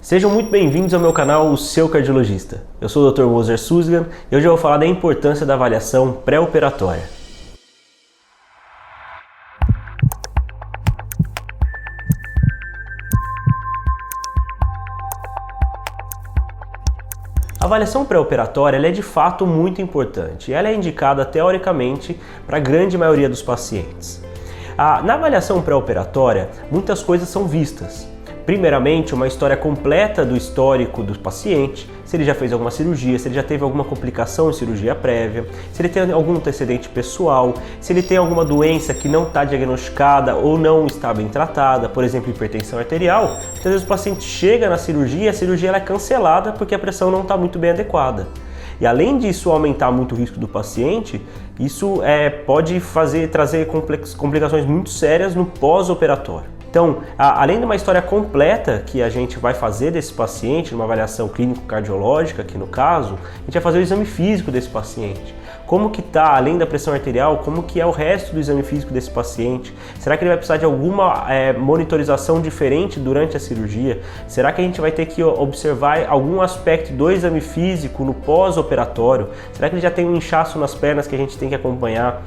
Sejam muito bem-vindos ao meu canal, o Seu Cardiologista. Eu sou o Dr. Moser Susgan e hoje eu vou falar da importância da avaliação pré-operatória. A avaliação pré-operatória é de fato muito importante. Ela é indicada teoricamente para a grande maioria dos pacientes. Na avaliação pré-operatória, muitas coisas são vistas. Primeiramente, uma história completa do histórico do paciente, se ele já fez alguma cirurgia, se ele já teve alguma complicação em cirurgia prévia, se ele tem algum antecedente pessoal, se ele tem alguma doença que não está diagnosticada ou não está bem tratada, por exemplo, hipertensão arterial. Muitas vezes o paciente chega na cirurgia e a cirurgia ela é cancelada porque a pressão não está muito bem adequada. E além disso aumentar muito o risco do paciente, isso pode trazer complicações muito sérias no pós-operatório. Então, além de uma história completa que a gente vai fazer desse paciente, numa avaliação clínico-cardiológica, aqui no caso, a gente vai fazer o exame físico desse paciente. Como que está, além da pressão arterial, como que é o resto do exame físico desse paciente? Será que ele vai precisar de alguma monitorização diferente durante a cirurgia? Será que a gente vai ter que observar algum aspecto do exame físico no pós-operatório? Será que ele já tem um inchaço nas pernas que a gente tem que acompanhar?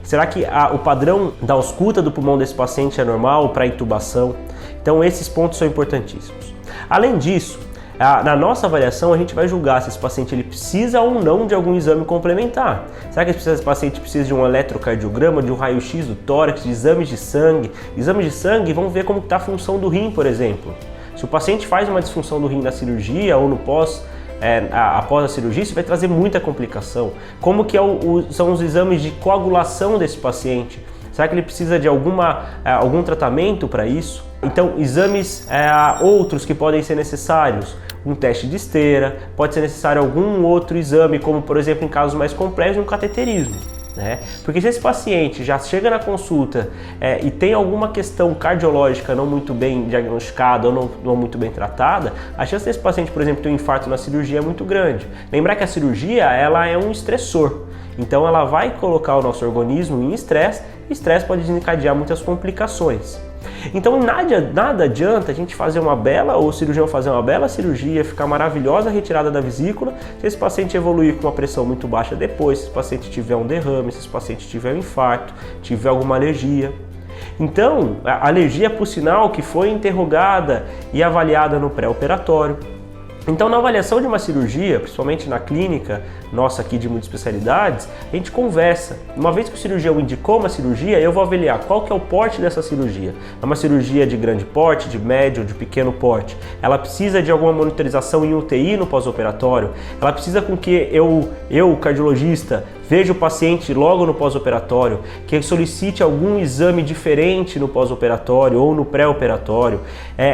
Será que o padrão da ausculta do pulmão desse paciente é normal para intubação? Então esses pontos são importantíssimos. Além disso, na nossa avaliação a gente vai julgar se esse paciente ele precisa ou não de algum exame complementar. Será que esse paciente precisa de um eletrocardiograma, de um raio-x do tórax, de exames de sangue? Exames de sangue, vamos ver como está a função do rim, por exemplo. Se o paciente faz uma disfunção do rim na cirurgia ou no após a cirurgia, isso vai trazer muita complicação. Como que são os exames de coagulação desse paciente? Será que ele precisa de algum tratamento para isso? Então, exames outros que podem ser necessários, um teste de esteira, pode ser necessário algum outro exame, como por exemplo em casos mais complexos, um cateterismo. Porque se esse paciente já chega na consulta e tem alguma questão cardiológica não muito bem diagnosticada ou não muito bem tratada, a chance desse paciente, por exemplo, ter um infarto na cirurgia é muito grande. Lembrar que a cirurgia ela é um estressor, então ela vai colocar o nosso organismo em estresse, e estresse pode desencadear muitas complicações. Então nada adianta a gente fazer o cirurgião fazer uma bela cirurgia, ficar maravilhosa a retirada da vesícula, se esse paciente evoluir com uma pressão muito baixa depois, se esse paciente tiver um derrame, se esse paciente tiver um infarto, tiver alguma alergia. Então, a alergia, por sinal, que foi interrogada e avaliada no pré-operatório. Então, na avaliação de uma cirurgia, principalmente na clínica nossa aqui de muitas especialidades, a gente conversa. Uma vez que o cirurgião indicou uma cirurgia, eu vou avaliar qual que é o porte dessa cirurgia. É uma cirurgia de grande porte, de médio, de pequeno porte? Ela precisa de alguma monitorização em UTI no pós-operatório? Ela precisa com que eu, cardiologista, veja o paciente logo no pós-operatório, que solicite algum exame diferente no pós-operatório ou no pré-operatório.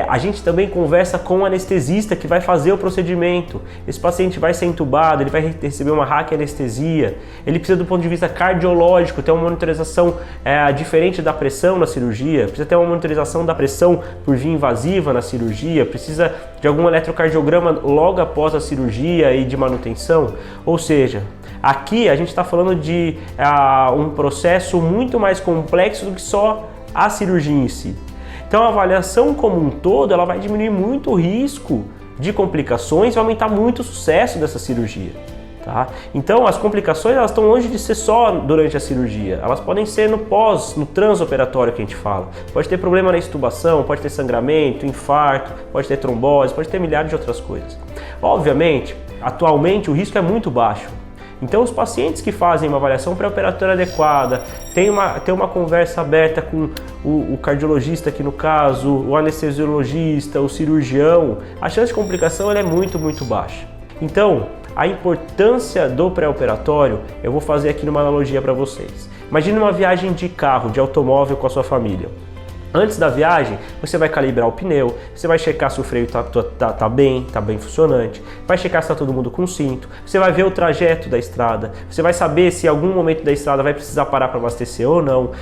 A gente também conversa com o anestesista que vai fazer o procedimento. Esse paciente vai ser intubado, ele vai receber uma raquianestesia, ele precisa do ponto de vista cardiológico ter uma monitorização diferente da pressão na cirurgia, precisa ter uma monitorização da pressão por via invasiva na cirurgia, precisa de algum eletrocardiograma logo após a cirurgia e de manutenção. Ou seja, aqui a gente está falando de um processo muito mais complexo do que só a cirurgia em si. Então a avaliação como um todo ela vai diminuir muito o risco de complicações e aumentar muito o sucesso dessa cirurgia. Então as complicações elas estão longe de ser só durante a cirurgia, elas podem ser no transoperatório que a gente fala. Pode ter problema na extubação, pode ter sangramento, infarto, pode ter trombose, pode ter milhares de outras coisas. Obviamente, atualmente o risco é muito baixo. Então os pacientes que fazem uma avaliação pré-operatória adequada, tem uma conversa aberta com o cardiologista aqui no caso, o anestesiologista, o cirurgião, a chance de complicação ela é muito, muito baixa. Então, a importância do pré-operatório, eu vou fazer aqui uma analogia para vocês. Imagine uma viagem de carro, de automóvel com a sua família. Antes da viagem, você vai calibrar o pneu, você vai checar se o freio tá bem funcionante, vai checar se está todo mundo com cinto, você vai ver o trajeto da estrada, você vai saber se em algum momento da estrada vai precisar parar para abastecer ou não,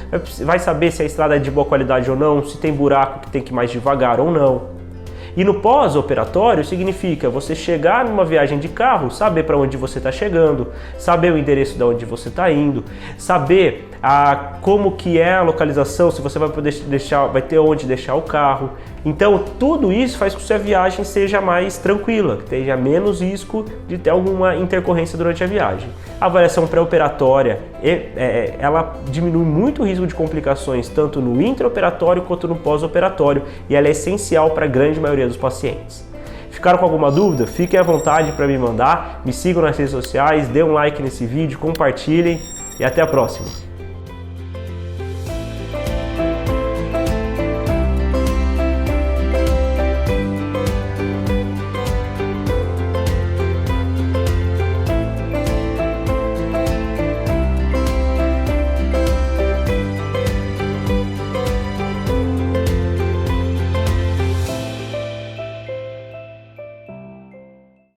vai saber se a estrada é de boa qualidade ou não, se tem buraco que tem que ir mais devagar ou não. E no pós-operatório significa você chegar numa viagem de carro, saber para onde você está chegando, saber o endereço de onde você está indo, saber como que é a localização, se você vai poder vai ter onde deixar o carro. Então tudo isso faz com que a viagem seja mais tranquila, que tenha menos risco de ter alguma intercorrência durante a viagem. A avaliação pré-operatória, ela diminui muito o risco de complicações tanto no intraoperatório quanto no pós-operatório, e ela é essencial para a grande maioria dos pacientes. Ficaram com alguma dúvida? Fiquem à vontade para me mandar, me sigam nas redes sociais, dê um like nesse vídeo, compartilhem e até a próxima!